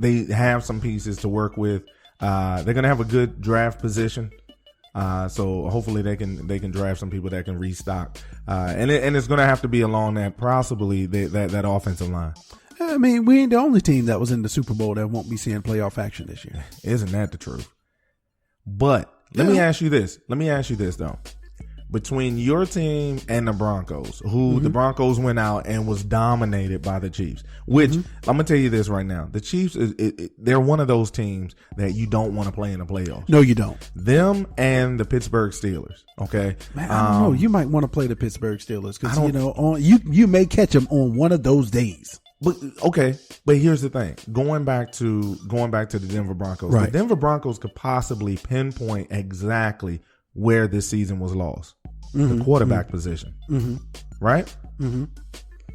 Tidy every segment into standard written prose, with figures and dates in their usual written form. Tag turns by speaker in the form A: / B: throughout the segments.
A: they have some pieces to work with. They're going to have a good draft position. So hopefully they can draft some people that can restock. And it's going to have to be along that, possibly that offensive line.
B: I mean, we ain't the only team that was in the Super Bowl that won't be seeing playoff action this year.
A: Isn't that the truth? But let me ask you this. Though. Between your team and the Broncos, who the Broncos went out and was dominated by the Chiefs, which I'm going to tell you this right now. The Chiefs, they're one of those teams that you don't want to play in the playoffs.
B: No, you don't.
A: Them and the Pittsburgh Steelers, okay?
B: Man, I don't know. You might want to play the Pittsburgh Steelers because, you may catch them on one of those days.
A: But here's the thing. Going back to the Denver Broncos,
B: right.
A: The Denver Broncos could possibly pinpoint exactly where this season was lost. The quarterback position, right?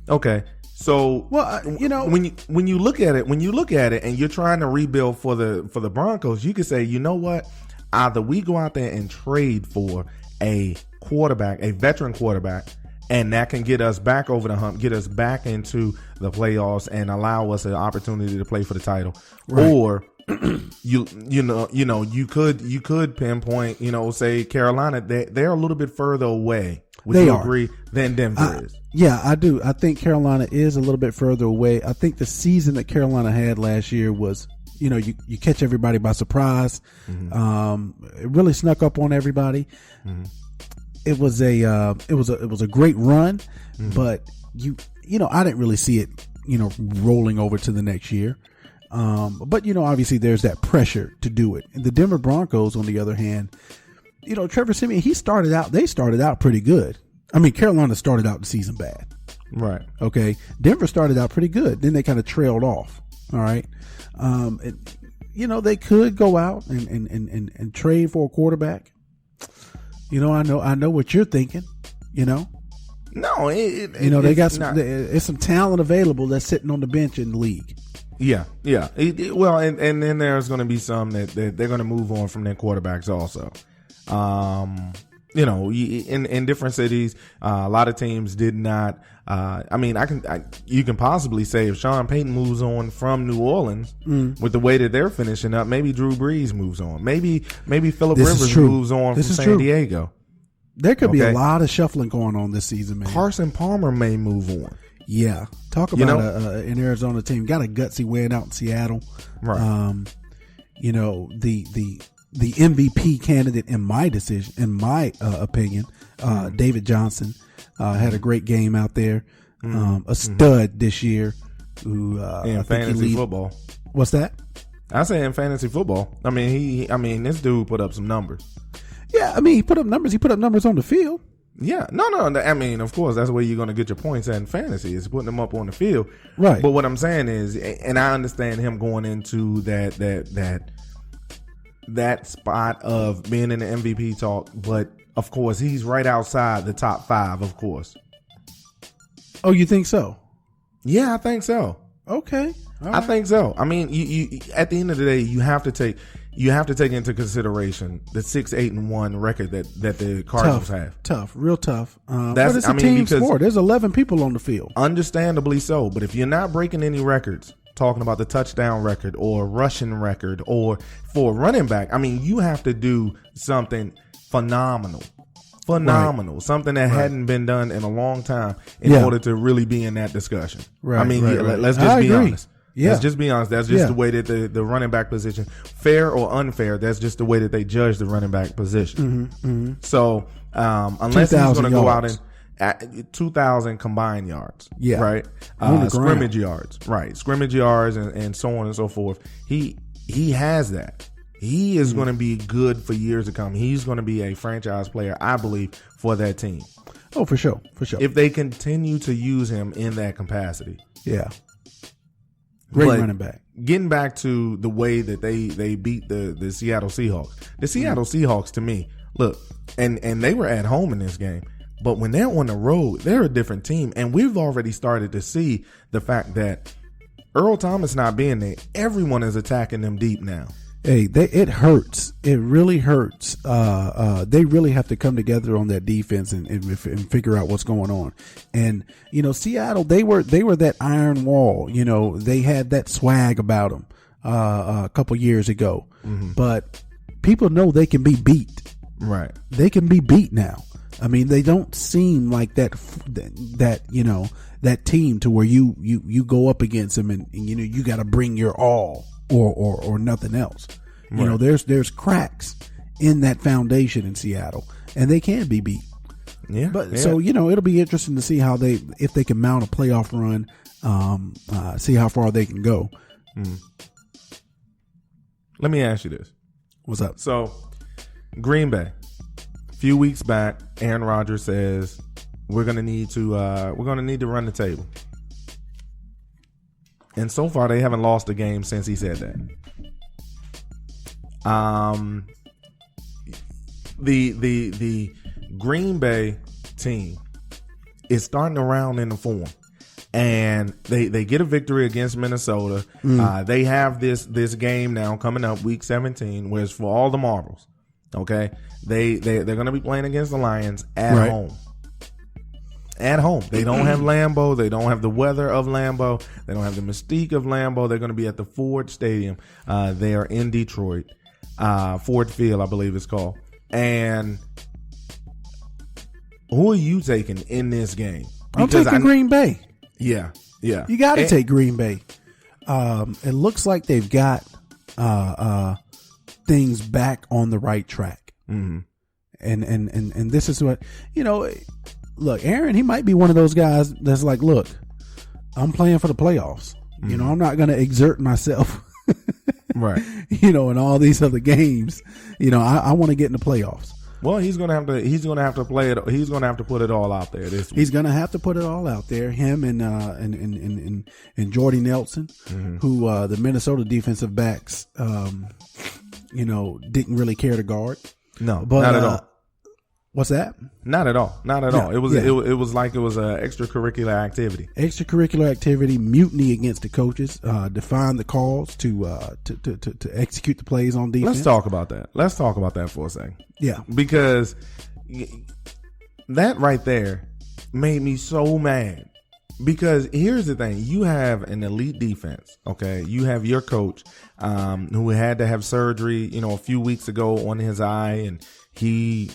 A: Okay, so when you look at it, and you're trying to rebuild for the Broncos, you could say, you know what? Either we go out there and trade for a quarterback, a veteran quarterback, and that can get us back over the hump, get us back into the playoffs, and allow us an opportunity to play for the title, right. Or you could pinpoint, say Carolina, they're a little bit further away. Would you agree than Denver is? Yeah,
B: I do. I think Carolina is a little bit further away. I think the season that Carolina had last year was, you catch everybody by surprise. It really snuck up on everybody. It was a great run, but I didn't really see it, rolling over to the next year. But obviously there's that pressure to do it. And the Denver Broncos, on the other hand, Trevor Siemian, they started out pretty good. I mean, Carolina started out the season bad.
A: Right.
B: Okay. Denver started out pretty good. Then they kind of trailed off. All right. They could go out and trade for a quarterback. I know what you're thinking,
A: No,
B: they got there's some talent available that's sitting on the bench in the league.
A: Yeah. Well, and then there's going to be some that they're going to move on from their quarterbacks also. In different cities, a lot of teams did not. You can possibly say if Sean Payton moves on from New Orleans with the way that they're finishing up, maybe Drew Brees moves on. Maybe Phillip Rivers moves on from San Diego.
B: There could be a lot of shuffling going on this season, man.
A: Carson Palmer may move on.
B: Yeah. Talk about an Arizona team. Got a gutsy win out in Seattle.
A: Right.
B: The MVP candidate in my opinion, David Johnson, had a great game out there. A stud this year. Who
A: in fantasy football.
B: What's that?
A: I say in fantasy football. I mean, this dude put up some numbers.
B: Yeah, he put up numbers. He put up numbers on the field.
A: Yeah, no. I mean, of course, that's where you're going to get your points at in fantasy, is putting them up on the field.
B: Right.
A: But what I'm saying is, and I understand him going into that spot of being in the MVP talk, but of course, he's right outside the top 5, of course.
B: Oh, you think so?
A: Yeah, I think so.
B: Okay. All right.
A: I think so. I mean, you at the end of the day, you have to take into consideration the 6-8-1 record that the Cardinals have.
B: Real tough. But it's a team sport. There's 11 people on the field.
A: Understandably so. But if you're not breaking any records, talking about the touchdown record or rushing record or for a running back, you have to do something phenomenal. Right. Something that hadn't been done in a long time in order to really be in that discussion.
B: Right.
A: Let's just be honest.
B: Yeah.
A: Let's just be honest. That's just the way that the running back position, fair or unfair, that's just the way that they judge the running back position. So unless he's going to go out and at 2,000 combined yards, right? Scrimmage yards, right? Scrimmage yards and so on and so forth. He has that. He is going to be good for years to come. He's going to be a franchise player, I believe, for that team.
B: Oh, for sure. If
A: they continue to use him in that capacity.
B: Yeah. Great running back.
A: Getting back to the way that they beat the Seattle Seahawks. The Seattle Seahawks, to me, look, and they were at home in this game, but when they're on the road, they're a different team. And we've already started to see the fact that Earl Thomas not being there, everyone is attacking them deep now.
B: Hey, it hurts. It really hurts. They really have to come together on that defense and figure out what's going on. And Seattle, they were that iron wall. They had that swag about them. a couple years ago, but people know they can be beat.
A: Right.
B: They can be beat now. I mean, they don't seem like that team to where you go up against them and you got to bring your all or nothing else. Right. There's cracks in that foundation in Seattle, and they can be beat.
A: Yeah.
B: But so it'll be interesting to see if they can mount a playoff run, see how far they can go.
A: Let me ask you this.
B: What's up?
A: So, Green Bay. A few weeks back, Aaron Rodgers says we're gonna need to run the table. And so far they haven't lost a game since he said that. The Green Bay team is starting to round into form. And they get a victory against Minnesota. They have this game now coming up, week 17, where it's for all the marbles. Okay, they're going to be playing against the Lions at home. At home, they don't have Lambeau. They don't have the weather of Lambeau. They don't have the mystique of Lambeau. They're going to be at the Ford Stadium. They are in Detroit, Ford Field, I believe it's called. And who are you taking in this game?
B: I'm taking Green Bay.
A: Yeah.
B: You got to take Green Bay. It looks like they've got things back on the right track. And this is what, look, Aaron, he might be one of those guys that's like, look, I'm playing for the playoffs. I'm not going to exert myself.
A: Right.
B: In all these other games, I want to get in the playoffs.
A: Well, he's gonna have to play it. He's gonna have to put it all out there this week.
B: He's gonna have to put it all out there. Him and Jordy Nelson, who the Minnesota defensive backs, didn't really care to guard.
A: No, but not at all.
B: What's that?
A: Not at all. Not at all. It was it was like it was an extracurricular activity.
B: Extracurricular activity, mutiny against the coaches, define the calls to execute the plays on defense.
A: Let's talk about that. Let's talk about that for a second.
B: Yeah,
A: because that right there made me so mad. Because here's the thing: you have an elite defense. Okay, you have your coach, who had to have surgery, a few weeks ago on his eye, and he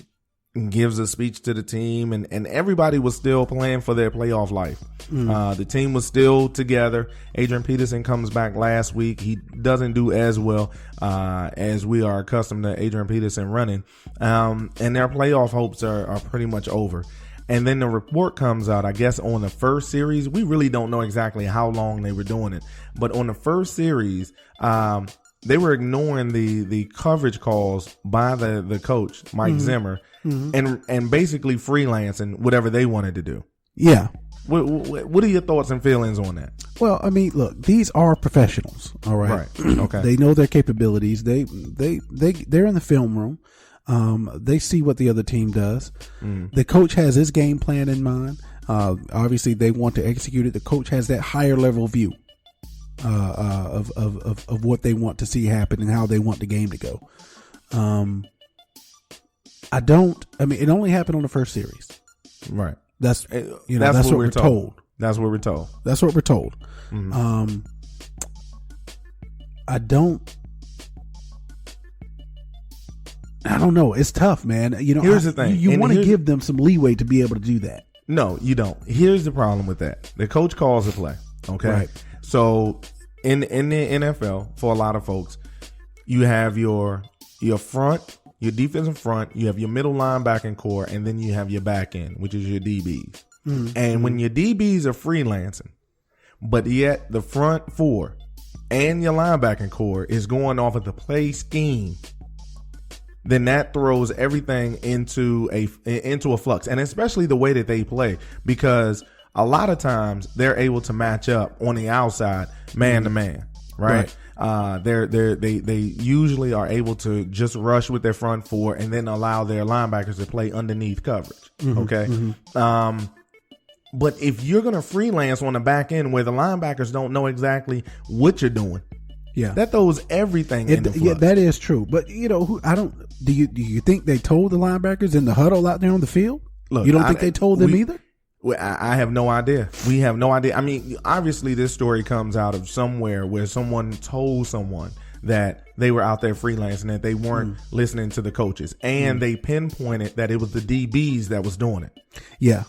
A: gives a speech to the team, and everybody was still playing for their playoff life. The team was still together. Adrian Peterson comes back last week. He doesn't do as well as we are accustomed to Adrian Peterson running, and their playoff hopes are pretty much over. And then the report comes out, I guess, on the first series. We really don't know exactly how long they were doing it, but on the first series, they were ignoring the coverage calls by the coach, Mike Zimmer, and basically freelancing whatever they wanted to do.
B: Yeah.
A: What are your thoughts and feelings on that?
B: Well, I mean, look, these are professionals, all right?
A: Okay.
B: They know their capabilities. They're in the film room. They see what the other team does. The coach has his game plan in mind. Obviously, they want to execute it. The coach has that higher level view of what they want to see happen and how they want the game to go. It only happened on the first series.
A: Right.
B: That's what we're told.
A: That's what we're told.
B: That's what we're told. I don't know. It's tough, man.
A: Here's the thing.
B: You want to give them some leeway to be able to do that.
A: No, you don't. Here's the problem with that. The coach calls a play. Okay.
B: Right.
A: So in the NFL, for a lot of folks, you have your front, your defensive front, you have your middle linebacking core, and then you have your back end, which is your DBs. And when your DBs are freelancing, but yet the front four and your linebacking core is going off of the play scheme, then that throws everything into a flux, and especially the way that they play, because a lot of times they're able to match up on the outside man to man, right? They usually are able to just rush with their front four and then allow their linebackers to play underneath coverage. Okay. But if you're going to freelance on the back end where the linebackers don't know exactly what you're doing, that throws everything in the flux.
B: Yeah, that is true. But do you think they told the linebackers in the huddle out there on the field? Look, you don't think they told them either?
A: I have no idea. We have no idea. I mean, obviously this story comes out of somewhere where someone told someone that they were out there freelancing, that they weren't listening to the coaches, and they pinpointed that it was the DBs that was doing it.
B: Yeah.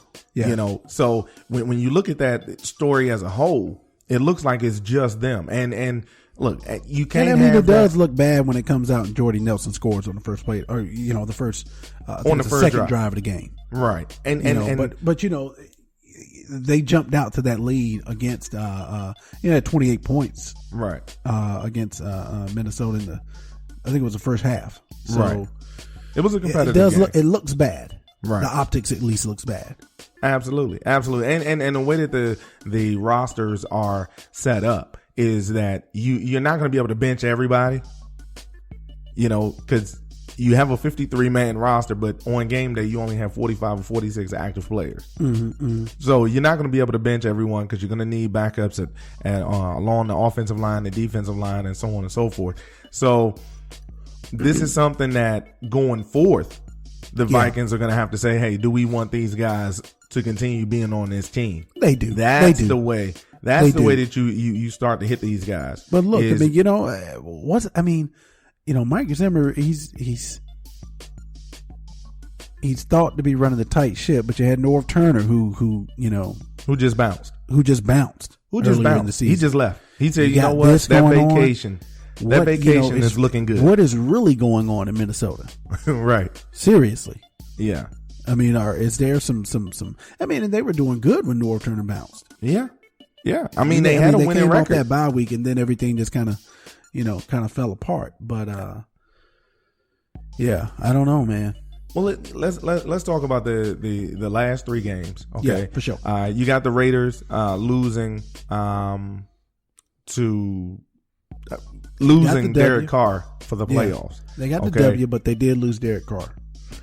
A: So when you look at that story as a whole, it looks like it's just them. And look, you can't.
B: And I mean, it does look bad when it comes out and Jordy Nelson scores on the first play, or the first on the second drive of the game.
A: Right.
B: But they jumped out to that lead against 28 points.
A: Right.
B: Against Minnesota I think it was the first half. So
A: right. It was a competitive game.
B: It looks bad.
A: Right.
B: The optics at least looks bad.
A: Absolutely. And the way that the rosters are set up is that you're not going to be able to bench everybody, because you have a 53-man roster, but on game day, you only have 45 or 46 active players. So you're not going to be able to bench everyone because you're going to need backups along the offensive line, the defensive line, and so on and so forth. So this is something that going forth, the Vikings are going to have to say, hey, do we want these guys to continue being on this team?
B: They do.
A: That's the way. That's the way that you start to hit these guys.
B: But look, Mike Zimmer, he's thought to be running the tight ship, but you had Norv Turner who
A: just bounced.
B: In the season.
A: He just left. He said, you know what, that vacation is looking good.
B: What is really going on in Minnesota?
A: Right.
B: Seriously.
A: Yeah.
B: I mean, is there some? I mean, and they were doing good when Norv Turner bounced.
A: Yeah. Yeah. I mean, they had a winning record.
B: Off that bye week, and then everything just kind of fell apart. But yeah, I don't know, man.
A: Well, let's talk about the last three games. Okay,
B: yeah, for sure.
A: You got the Raiders losing Derek Carr for the playoffs.
B: Yeah, they got the W, but they did lose Derek Carr.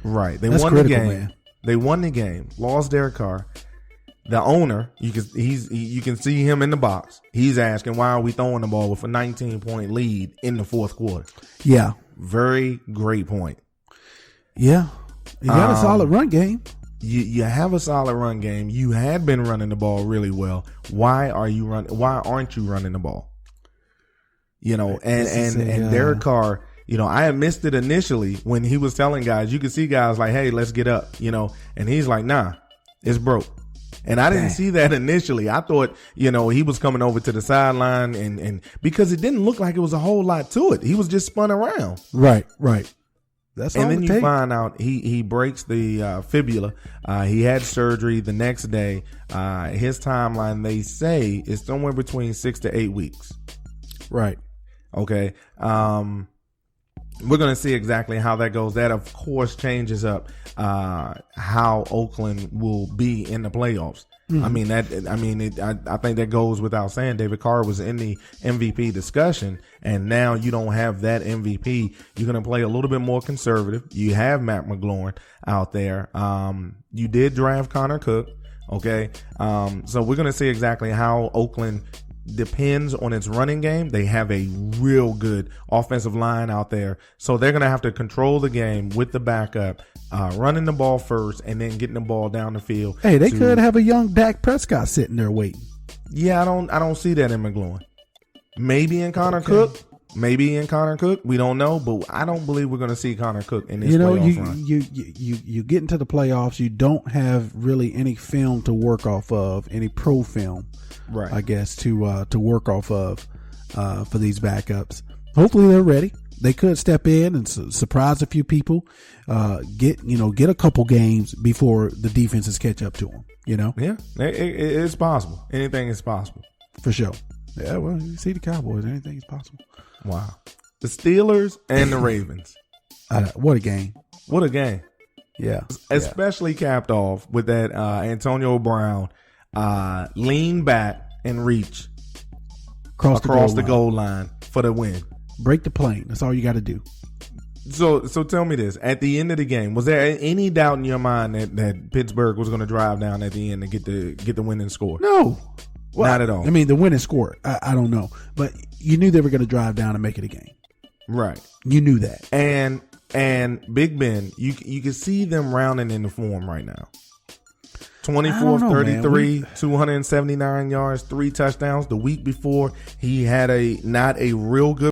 A: Right,
B: That's
A: won
B: critical,
A: the game.
B: Man.
A: They won the game. Lost Derek Carr. The owner, you can see him in the box. He's asking, why are we throwing the ball with a 19-point lead in the fourth quarter?
B: Yeah,
A: very great point.
B: Yeah, you got a solid run game.
A: You have a solid run game. You had been running the ball really well. Why aren't you running the ball? And Derek Carr, I had missed it initially when he was telling guys. You could see guys like, hey, let's get up, and he's like, nah, it's broke. And I didn't see that initially. I thought, he was coming over to the sideline and because it didn't look like it was a whole lot to it. He was just spun around.
B: Right.
A: That's all. And then you find out he breaks the fibula. He had surgery the next day. His timeline, they say, is somewhere between 6 to 8 weeks.
B: Right.
A: Okay. We're going to see exactly how that goes. That, of course, changes up how Oakland will be in the playoffs. Mm-hmm. I think that goes without saying. David Carr was in the MVP discussion, and now you don't have that MVP. You're going to play a little bit more conservative. You have Matt McLaurin out there. You did draft Connor Cook. Okay. So we're going to see exactly how Oakland depends on its running game. They have a real good offensive line out there. So they're going to have to control the game with the backup, running the ball first and then getting the ball down the field.
B: Hey, they could have a young Dak Prescott sitting there waiting.
A: Yeah, I don't see that in McLaurin. Maybe in Connor Cook. We don't know, but I don't believe we're going to see Connor Cook in this playoff run.
B: You get into the playoffs, you don't have really any film to work off of, any pro film. Right. I guess to work off of for these backups. Hopefully they're ready. They could step in and surprise a few people. Get a couple games before the defenses catch up to them.
A: Yeah, it's possible. Anything is possible
B: for sure. Yeah, well, you see the Cowboys. Anything is possible.
A: Wow. The Steelers and the Ravens.
B: What a game!
A: What a game!
B: Yeah,
A: especially capped off with that Antonio Brown. Lean back and reach across the goal line for the win.
B: Break the plane. That's all you got to do.
A: So tell me this: at the end of the game, was there any doubt in your mind that Pittsburgh was going to drive down at the end and get the winning score?
B: No,
A: not at all.
B: I mean, the winning score, I don't know, but you knew they were going to drive down and make it a game,
A: right?
B: You knew that,
A: and Big Ben, you can see them rounding into form right now. 24 of 33, 279 yards, 3 touchdowns. The week before, he had not a real good